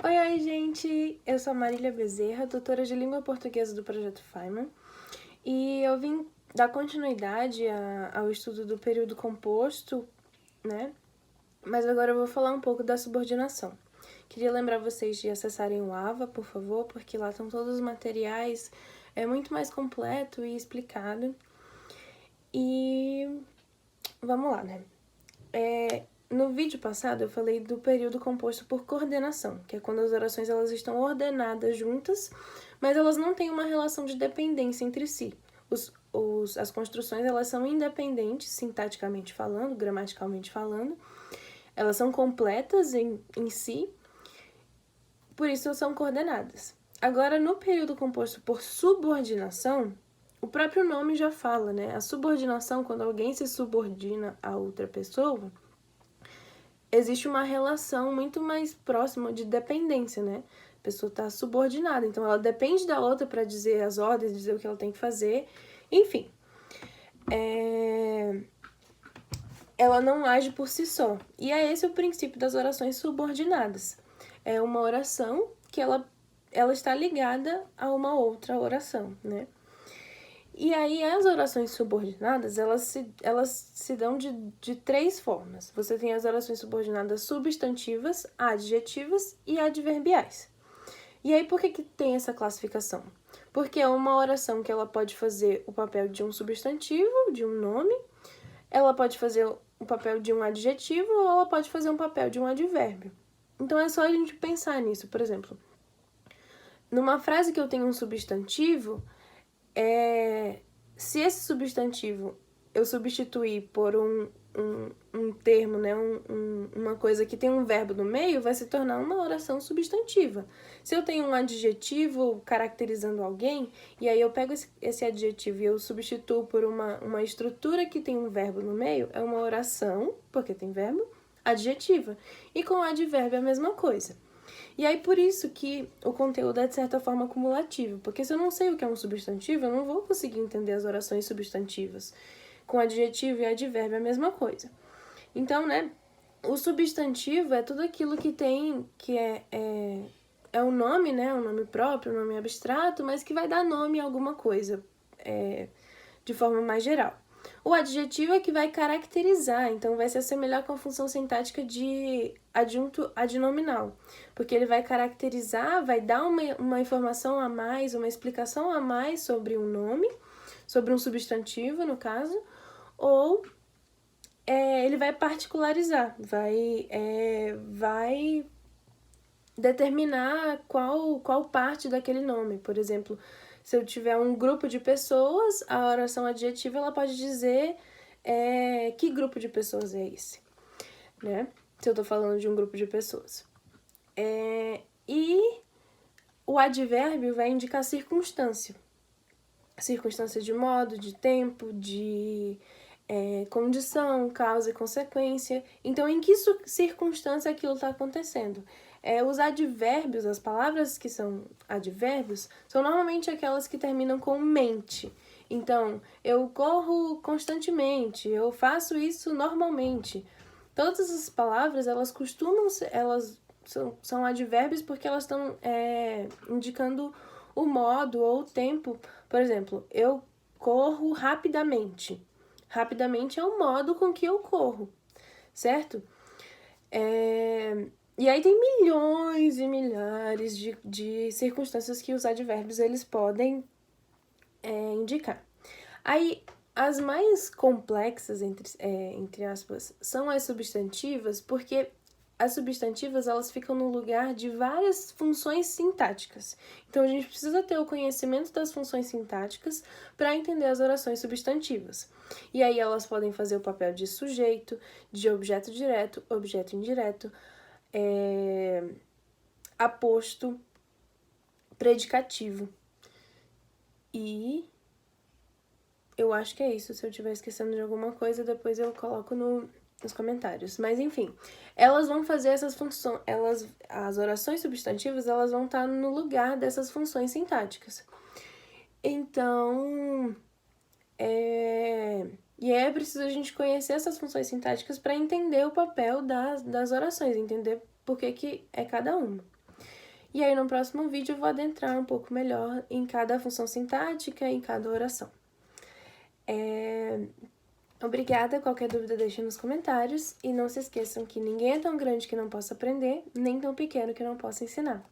Oi, gente! Eu sou a Marília Bezerra, doutora de Língua Portuguesa do Projeto Feynman, e eu vim dar continuidade ao estudo do período composto, né? Mas agora eu vou falar um pouco da subordinação. Queria lembrar vocês de acessarem o AVA, por favor, porque lá estão todos os materiais, é muito mais completo e explicado. E vamos lá, né? No vídeo passado eu falei do período composto por coordenação, que é quando as orações elas estão ordenadas juntas, mas elas não têm uma relação de dependência entre si. As construções elas são independentes, sintaticamente falando, gramaticalmente falando, elas são completas em si, por isso são coordenadas. Agora, no período composto por subordinação, o próprio nome já fala, né? A subordinação, quando alguém se subordina a outra pessoa, existe uma relação muito mais próxima de dependência, né? A pessoa está subordinada, então ela depende da outra para dizer as ordens, dizer o que ela tem que fazer, enfim. Ela não age por si só. E é esse o princípio das orações subordinadas. É uma oração que ela está ligada a uma outra oração, né? E aí, as orações subordinadas, elas se dão de três formas. Você tem as orações subordinadas substantivas, adjetivas e adverbiais. E aí, por que tem essa classificação? Porque é uma oração que ela pode fazer o papel de um substantivo, de um nome, ela pode fazer o papel de um adjetivo ou ela pode fazer um papel de um advérbio. Então, é só a gente pensar nisso. Por exemplo, numa frase que eu tenho um substantivo, se esse substantivo eu substituir por um termo, né, uma coisa que tem um verbo no meio, vai se tornar uma oração substantiva. Se eu tenho um adjetivo caracterizando alguém, e aí eu pego esse adjetivo e eu substituo por uma estrutura que tem um verbo no meio, é uma oração, porque tem verbo, adjetiva. E com advérbio é a mesma coisa. E aí, por isso que o conteúdo é, de certa forma, acumulativo. Porque se eu não sei o que é um substantivo, eu não vou conseguir entender as orações substantivas. Com adjetivo e advérbio é a mesma coisa. Então, né, o substantivo é tudo aquilo que tem, que é um nome, né, um nome próprio, um nome abstrato, mas que vai dar nome a alguma coisa, de forma mais geral. O adjetivo é que vai caracterizar, então vai se assemelhar com a função sintática de adjunto adnominal, porque ele vai caracterizar, vai dar uma informação a mais, uma explicação a mais sobre um nome, sobre um substantivo, no caso, ou ele vai particularizar, vai determinar qual parte daquele nome. Por exemplo, se eu tiver um grupo de pessoas, a oração adjetiva ela pode dizer que grupo de pessoas é esse, né? Se eu tô falando de um grupo de pessoas. E o advérbio vai indicar circunstância. Circunstância de modo, de tempo, de condição, causa e consequência. Então, em que circunstância aquilo está acontecendo? Os advérbios, as palavras que são advérbios, são normalmente aquelas que terminam com mente. Então, eu corro constantemente, eu faço isso normalmente. Todas essas palavras, elas costumam ser, elas são advérbios porque elas estão indicando o modo ou o tempo. Por exemplo, eu corro rapidamente. Rapidamente é o modo com que eu corro, certo? E aí tem milhões e milhares de circunstâncias que os advérbios eles podem indicar. Aí, as mais complexas, entre aspas, são as substantivas, porque as substantivas elas ficam no lugar de várias funções sintáticas. Então, a gente precisa ter o conhecimento das funções sintáticas para entender as orações substantivas. E aí, elas podem fazer o papel de sujeito, de objeto direto, objeto indireto, aposto, predicativo. E eu acho que é isso. Se eu estiver esquecendo de alguma coisa, depois eu coloco nos comentários. Mas enfim, elas vão fazer essas funções, as orações substantivas, elas vão estar no lugar dessas funções sintáticas. Então, e é preciso a gente conhecer essas funções sintáticas para entender o papel das orações, entender por que é cada uma. E aí, no próximo vídeo, eu vou adentrar um pouco melhor em cada função sintática e em cada oração. Obrigada, qualquer dúvida deixe nos comentários. E não se esqueçam que ninguém é tão grande que não possa aprender, nem tão pequeno que não possa ensinar.